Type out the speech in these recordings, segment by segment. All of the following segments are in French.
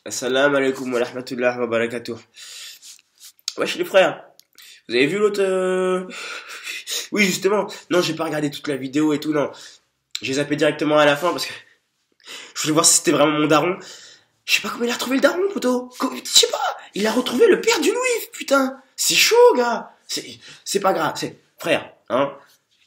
Assalamu alaikum wa rahmatullahi wa barakatuh. Wesh les frères, vous avez vu l'autre Oui justement, non j'ai pas regardé toute la vidéo et tout, non. J'ai zappé directement à la fin parce que je voulais voir si c'était vraiment mon daron. Je sais pas comment il a retrouvé le daron, poto. Je sais pas, il a retrouvé le père du Louis, putain. C'est chaud, gars. C'est pas grave, c'est... Frère, hein,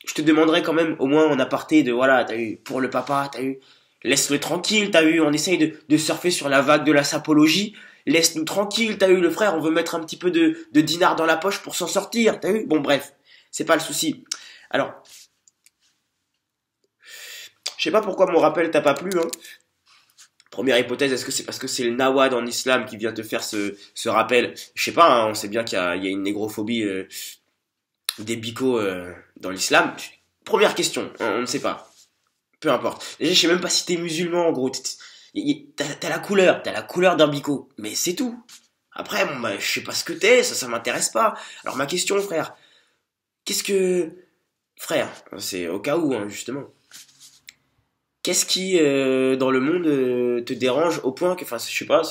je te demanderai quand même au moins en aparté de, voilà, t'as eu, pour le papa, t'as eu... Laisse-le tranquille, t'as eu, on essaye de surfer sur la vague de la sapologie. Laisse-nous tranquille, t'as eu, le frère, on veut mettre un petit peu de dinars dans la poche pour s'en sortir, t'as eu. Bon, bref, c'est pas le souci. Alors, je sais pas pourquoi mon rappel t'a pas plu, hein. Première hypothèse, est-ce que c'est parce que c'est le Nawad en islam qui vient te faire ce rappel? Je sais pas, hein, on sait bien qu'il y a une négrophobie des bicots dans l'islam. Première question, on ne sait pas. Peu importe. Déjà, je sais même pas si t'es musulman, en gros. T'as la couleur d'un bico. Mais c'est tout. Après, bon, bah, je sais pas ce que t'es, ça m'intéresse pas. Alors, ma question, frère, qu'est-ce que... Frère, c'est au cas où, hein, justement. Qu'est-ce qui, dans le monde, te dérange au point que... Enfin, je sais pas...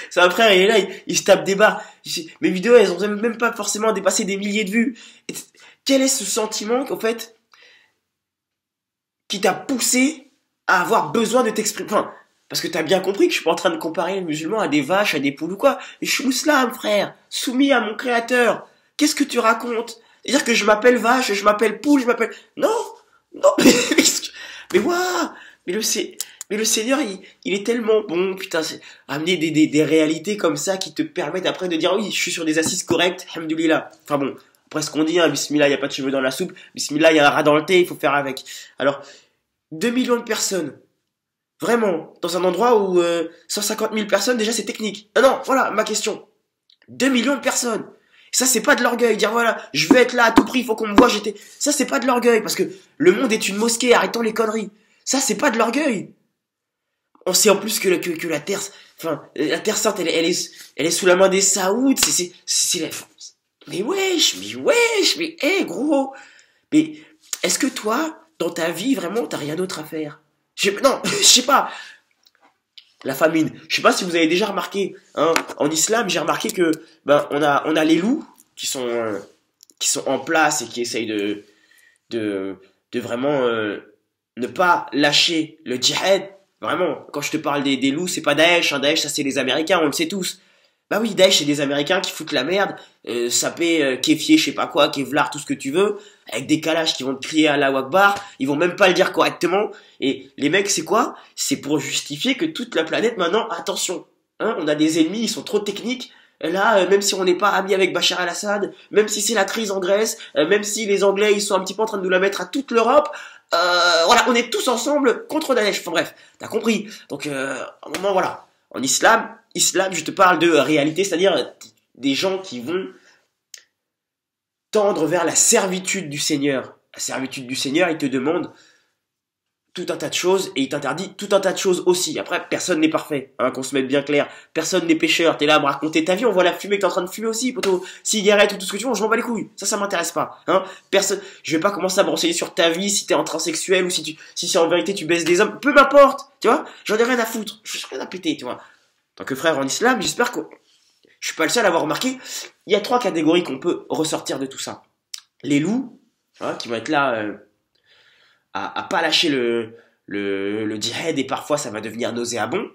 C'est un frère, il est là, il se tape des barres. Mes vidéos, elles ont même pas forcément dépassé des milliers de vues. Et quel est ce sentiment, en fait, qui t'a poussé à avoir besoin de t'exprimer? Enfin, parce que t'as bien compris que je suis pas en train de comparer les musulmans à des vaches, à des poules ou quoi. Mais je suis musulman, frère, soumis à mon créateur. Qu'est-ce que tu racontes? C'est-à-dire que je m'appelle vache, je m'appelle poule, je m'appelle... Non, non, mais waouh, mais le Seigneur, il est tellement bon, putain, c'est amener des réalités comme ça qui te permettent après de dire oui, je suis sur des assises correctes, alhamdoulilah. Enfin bon, après ce qu'on dit, hein, bismillah, il n'y a pas de cheveux dans la soupe, bismillah, il y a un rat dans le thé, il faut faire avec. Alors, 2 millions de personnes, vraiment, dans un endroit où 150 000 personnes, déjà c'est technique. Ah non, voilà, ma question. 2 millions de personnes. Ça, c'est pas de l'orgueil, dire voilà, je veux être là à tout prix, il faut qu'on me voit, j'étais... Ça, c'est pas de l'orgueil, parce que le monde est une mosquée, arrêtons les conneries. Ça, c'est pas de l'orgueil. On sait en plus que la Terre... Enfin, la Terre Sainte, elle est sous la main des Saouds, Mais hé, gros. Mais, est-ce que toi, dans ta vie, vraiment, t'as rien d'autre à faire? Non, je sais pas. La famine. Je sais pas si vous avez déjà remarqué, hein, en islam, j'ai remarqué que ben on a les loups qui sont en place et qui essayent de vraiment ne pas lâcher le djihad. Vraiment, quand je te parle des loups, c'est pas Daesh, hein, Daesh ça c'est les Américains, on le sait tous. Bah oui, Daesh c'est des Américains qui foutent la merde, saper, kéfier, je sais pas quoi, kévlar, tout ce que tu veux, avec des calages qui vont te crier Allahu Akbar, ils vont même pas le dire correctement, et les mecs c'est quoi? C'est pour justifier que toute la planète maintenant, attention, hein, on a des ennemis, ils sont trop techniques, là, même si on n'est pas amis avec Bachar al-Assad, même si c'est la crise en Grèce, même si les Anglais ils sont un petit peu en train de nous la mettre à toute l'Europe, voilà, on est tous ensemble contre Daesh, enfin bref, t'as compris, donc à un moment voilà, en islam, je te parle de réalité, c'est-à-dire des gens qui vont tendre vers la servitude du Seigneur. La servitude du Seigneur, il te demande tout un tas de choses et il t'interdit tout un tas de choses aussi. Après, personne n'est parfait, hein, qu'on se mette bien clair. Personne n'est pécheur. T'es là à me raconter ta vie, on voit la fumée que t'es en train de fumer aussi, poteau. Cigarette ou tout ce que tu veux, je m'en bats les couilles. Ça m'intéresse pas, hein. Personne, je vais pas commencer à me renseigner sur ta vie, si t'es en transsexuel ou si c'est en vérité tu baisses des hommes. Peu m'importe, tu vois. J'en ai rien à foutre. Je suis rien à péter, tu vois. En tant que frère en islam, j'espère que je suis pas le seul à avoir remarqué. Il y a 3 catégories qu'on peut ressortir de tout ça. Les loups, hein, qui vont être là à pas lâcher le djihad et parfois ça va devenir nauséabond.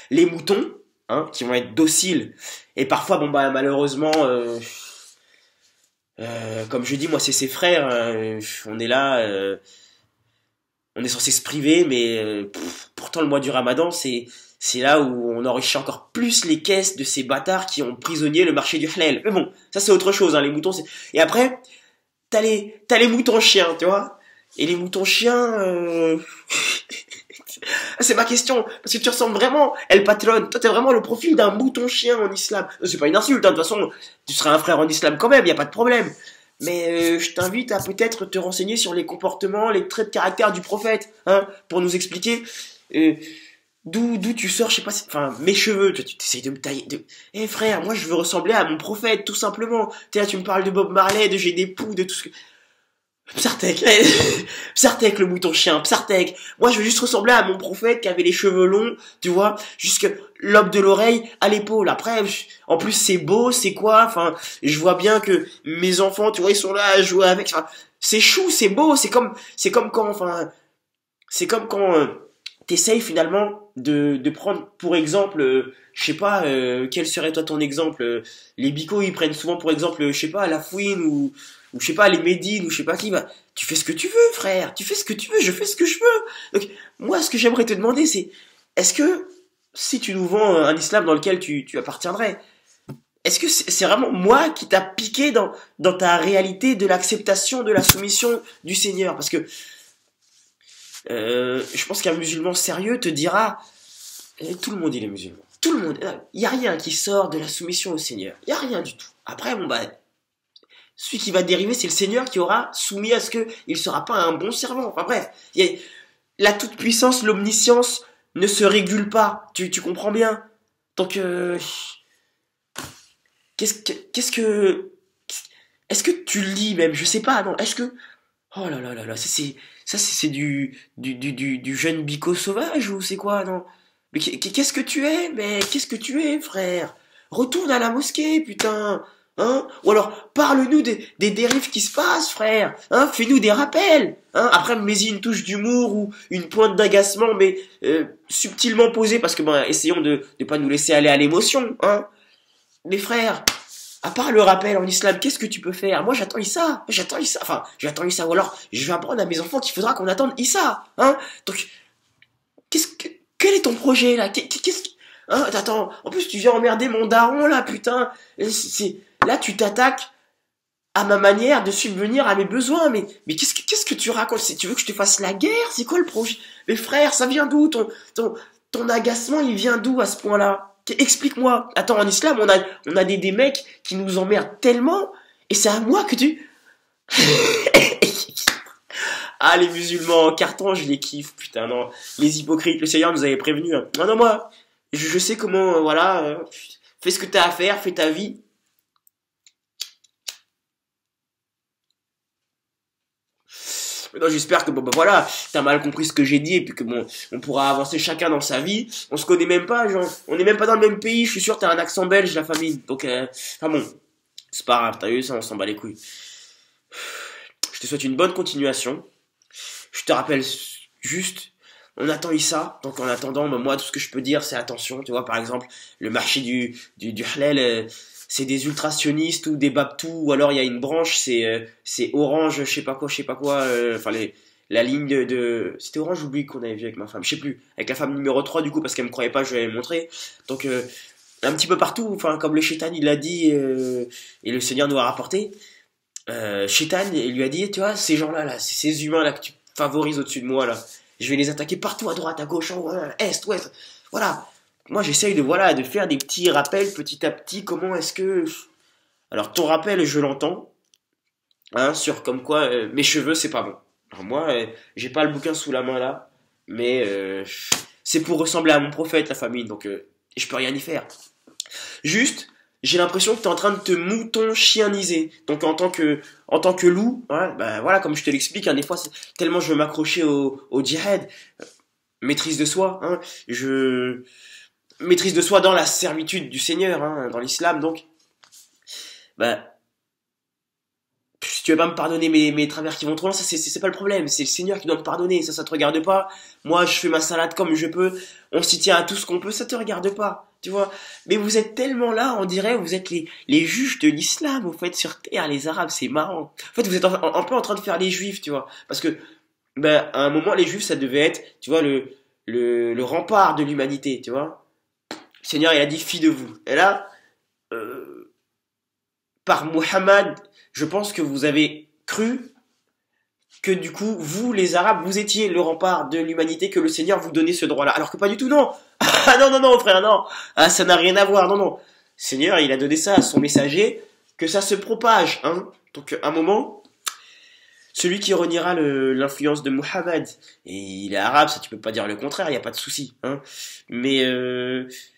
Les moutons, hein, qui vont être dociles et parfois, bon bah malheureusement, comme je dis, moi c'est ses frères, on est là, on est censé se priver, mais pourtant le mois du Ramadan c'est là où on enrichit encore plus les caisses de ces bâtards qui ont prisonnier le marché du halal. Mais bon, ça c'est autre chose, hein, les moutons, c'est... Et après, t'as les moutons chiens, tu vois. Et les moutons chiens, c'est ma question, parce que tu ressembles vraiment, El Patron, toi t'es vraiment le profil d'un mouton chien en islam. C'est pas une insulte, hein, de toute façon, tu seras un frère en islam quand même, y a pas de problème. Mais je t'invite à peut-être te renseigner sur les comportements, les traits de caractère du prophète, hein, pour nous expliquer... D'où tu sors, je sais pas, enfin, mes cheveux, tu essayes de me tailler, eh frère, moi je veux ressembler à mon prophète, tout simplement. Tu là, tu me parles de Bob Marley, de J'ai des poux, de tout ce que... Psartek, Psartek le mouton chien, Psartek. Moi je veux juste ressembler à mon prophète qui avait les cheveux longs, tu vois, jusque l'aube de l'oreille à l'épaule. Après, en plus c'est beau, c'est quoi, enfin, je vois bien que mes enfants, tu vois, ils sont là à jouer avec. Enfin, c'est chou, c'est beau, c'est comme quand, enfin, c'est comme quand t'essayes finalement de prendre pour exemple, je sais pas, quel serait toi ton exemple les bicos ils prennent souvent pour exemple, je sais pas, la fouine ou je sais pas, les médines ou je sais pas qui, bah, tu fais ce que tu veux frère, tu fais ce que tu veux, je fais ce que je veux. Donc moi ce que j'aimerais te demander c'est, est-ce que si tu nous vends un islam dans lequel tu appartiendrais, est-ce que c'est vraiment moi qui t'a piqué dans ta réalité de l'acceptation de la soumission du Seigneur? Parce que je pense qu'un musulman sérieux te dira, tout le monde il est musulman. Tout le monde. Il n'y a rien qui sort de la soumission au Seigneur. Il n'y a rien du tout. Après, bon, bah, celui qui va dériver, c'est le Seigneur qui aura soumis à ce qu'il ne sera pas un bon servant. Enfin bref, la toute-puissance, l'omniscience ne se régule pas. Tu comprends bien? Donc, qu'est-ce que... Est-ce que tu lis même? Je sais pas, non. Est-ce que... Oh là là là là, ça c'est du jeune bico sauvage ou c'est quoi, non? Mais qu'est-ce que tu es? Mais qu'est-ce que tu es, frère? Retourne à la mosquée, putain! Hein? Ou alors, parle-nous des dérives qui se passent, frère! Hein? Fais-nous des rappels! Hein? Après, mets-y une touche d'humour ou une pointe d'agacement, mais subtilement posée, parce que, ben, essayons de pas nous laisser aller à l'émotion, hein? Mais frère, à part le rappel en islam, qu'est-ce que tu peux faire? Moi, j'attends Issa. J'attends Issa. Enfin, j'attends Issa. Ou alors, je vais apprendre à mes enfants qu'il faudra qu'on attende Issa. Hein? Donc, quel est ton projet, là? Hein? Attends. En plus, tu viens emmerder mon daron, là, putain. Là, tu t'attaques à ma manière de subvenir à mes besoins. Mais qu'est-ce que tu racontes? Tu veux que je te fasse la guerre? C'est quoi le projet? Mais frère, ça vient d'où? Ton agacement, il vient d'où à ce point-là? Explique-moi. Attends, en islam, on a des mecs qui nous emmerdent tellement, et c'est à moi que tu... Ah, les musulmans en carton, je les kiffe, putain, non. Les hypocrites, le Seigneur nous avait prévenu. Hein. Non, non, moi, je sais comment, voilà, fais ce que t'as à faire, fais ta vie. Non, j'espère que bon bah voilà, t'as mal compris ce que j'ai dit et puis que bon, on pourra avancer chacun dans sa vie. On se connaît même pas, genre, on est même pas dans le même pays. Je suis sûr que t'as un accent belge, la famille. Donc, enfin bon, c'est pas grave. T'as vu ça, on s'en bat les couilles. Je te souhaite une bonne continuation. Je te rappelle juste, on attend Issa. Donc en attendant, bah, moi tout ce que je peux dire, c'est attention. Tu vois, par exemple, le marché du halal. C'est des ultrasionistes ou des babtous ou alors il y a une branche c'est orange je sais pas quoi enfin la ligne c'était orange ou bleu qu'on avait vu avec ma femme je sais plus avec la femme numéro 3 du coup parce qu'elle me croyait pas je lui avais montré donc un petit peu partout enfin comme le shaitan il l'a dit et le Seigneur nous a rapporté shaitan il lui a dit tu vois ces gens là c'est ces humains là que tu favorises au-dessus de moi là je vais les attaquer partout à droite à gauche en est ouest voilà moi j'essaye de voilà de faire des petits rappels petit à petit comment est-ce que alors ton rappel je l'entends hein sur comme quoi mes cheveux c'est pas bon alors moi j'ai pas le bouquin sous la main là mais c'est pour ressembler à mon prophète la famille donc je peux rien y faire juste j'ai l'impression que tu es en train de te mouton chieniser donc en tant que loup ouais, bah voilà comme je te l'explique hein, des fois c'est tellement je veux m'accrocher au djihad maîtrise de soi hein je maîtrise de soi dans la servitude du Seigneur, hein, dans l'islam, donc, bah, si tu veux pas me pardonner mes travers qui vont trop loin, ça c'est pas le problème, c'est le Seigneur qui doit me pardonner, ça te regarde pas, moi je fais ma salade comme je peux, on s'y tient à tout ce qu'on peut, ça te regarde pas, tu vois, mais vous êtes tellement là, on dirait, vous êtes les juges de l'islam, au fait, sur terre, les arabes, c'est marrant, en fait vous êtes un peu en train de faire les juifs, tu vois, parce que, bah, à un moment, les juifs, ça devait être, tu vois, le rempart de l'humanité, tu vois, le Seigneur, il a dit fille de vous. Et là, euh, par Muhammad, je pense que vous avez cru que du coup, vous, les Arabes, vous étiez le rempart de l'humanité, que le Seigneur vous donnait ce droit-là. Alors que pas du tout, non. Ah non, non, non, frère, non. Ah, ça n'a rien à voir, non, non. Le Seigneur, il a donné ça à son messager, que ça se propage, hein. Donc, à un moment, celui qui reniera l'influence de Muhammad, et il est arabe, ça tu peux pas dire le contraire, il y a pas de souci, hein. Mais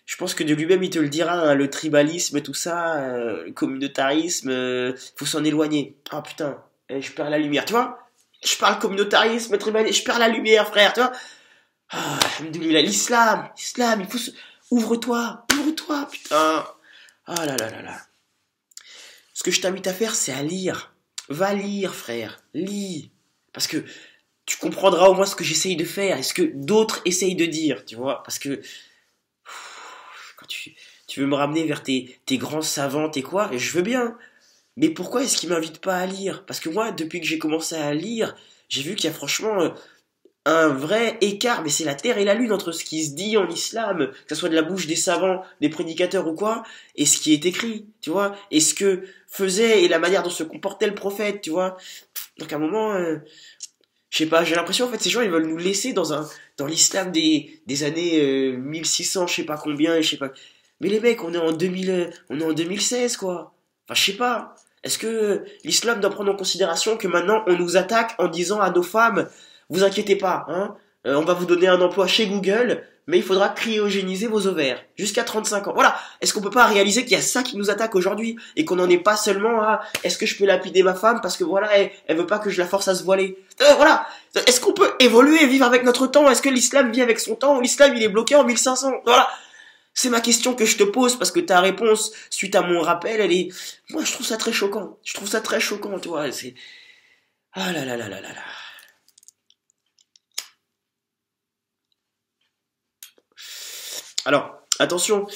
je pense que de lui-même il te le dira, hein, le tribalisme, tout ça, le communautarisme, faut s'en éloigner. Ah putain, et je perds la lumière, tu vois. Je parle communautarisme, je perds la lumière, frère, tu vois. Ah, alhamdoulilah, l'islam, il faut se... Ouvre-toi, putain. Ah là là là là. Ce que je t'invite à faire, c'est à lire. Va lire, frère. Lis. Parce que tu comprendras au moins ce que j'essaye de faire et ce que d'autres essayent de dire, tu vois. Parce que quand tu veux me ramener vers tes grands savants, tes quoi, et je veux bien. Mais pourquoi est-ce qu'ils m'invitent pas à lire? Parce que moi, depuis que j'ai commencé à lire, j'ai vu qu'il y a franchement un vrai écart, mais c'est la terre et la lune entre ce qui se dit en islam, que ce soit de la bouche des savants, des prédicateurs ou quoi, et ce qui est écrit, tu vois, et ce que faisait et la manière dont se comportait le prophète, tu vois. Donc à un moment, je sais pas, j'ai l'impression en fait ces gens ils veulent nous laisser dans l'islam des années 1600, je sais pas combien, et je sais pas. Mais les mecs, on est en 2016 quoi. Enfin, je sais pas. Est-ce que l'islam doit prendre en considération que maintenant on nous attaque en disant à nos femmes vous inquiétez pas, hein, on va vous donner un emploi chez Google, mais il faudra cryogéniser vos ovaires jusqu'à 35 ans. Voilà. Est-ce qu'on peut pas réaliser qu'il y a ça qui nous attaque aujourd'hui et qu'on n'en est pas seulement à est-ce que je peux lapider ma femme parce que voilà, elle veut pas que je la force à se voiler. Voilà. Est-ce qu'on peut évoluer et vivre avec notre temps? Est-ce que l'islam vit avec son temps ou l'islam il est bloqué en 1500? Voilà. C'est ma question que je te pose parce que ta réponse suite à mon rappel, elle est moi je trouve ça très choquant. Je trouve ça très choquant, tu vois, c'est ah là là là là là là. Alors, attention,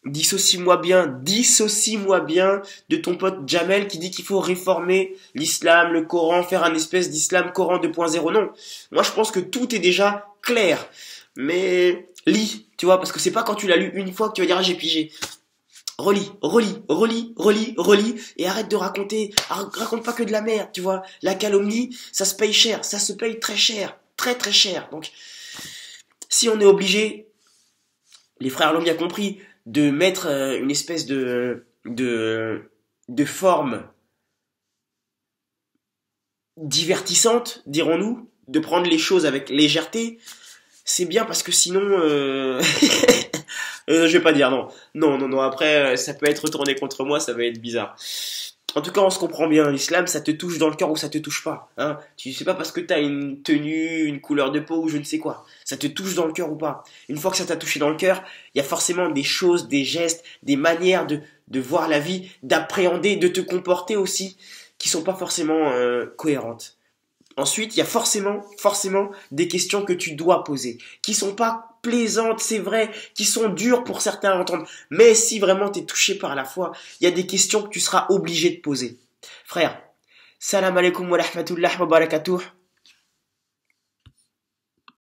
dissocie-moi bien de ton pote Jamel qui dit qu'il faut réformer l'islam, le Coran, faire un espèce d'islam Coran 2.0. Non, moi je pense que tout est déjà clair. Mais lis, tu vois, parce que c'est pas quand tu l'as lu une fois que tu vas dire ah j'ai pigé. Relis, et arrête de raconter, raconte pas que de la merde, tu vois. La calomnie, ça se paye cher, ça se paye très cher, très très cher. Donc, si on est obligé les frères l'ont bien compris, de mettre une espèce de forme divertissante, dirons-nous, de prendre les choses avec légèreté, c'est bien parce que sinon, je vais pas dire non. Non, après, ça peut être retourné contre moi, ça va être bizarre. En tout cas, on se comprend bien. L'islam, ça te touche dans le cœur ou ça te touche pas. Hein. Tu sais pas parce que t'as une tenue, une couleur de peau ou je ne sais quoi. Ça te touche dans le cœur ou pas. Une fois que ça t'a touché dans le cœur, il y a forcément des choses, des gestes, des manières de voir la vie, d'appréhender, de te comporter aussi, qui sont pas forcément cohérentes. Ensuite, il y a forcément des questions que tu dois poser, qui sont pas plaisantes, c'est vrai, qui sont dures pour certains à entendre. Mais si vraiment t'es touché par la foi, il y a des questions que tu seras obligé de poser. Frère, salam alaikum wa rahmatullah wa barakatuh.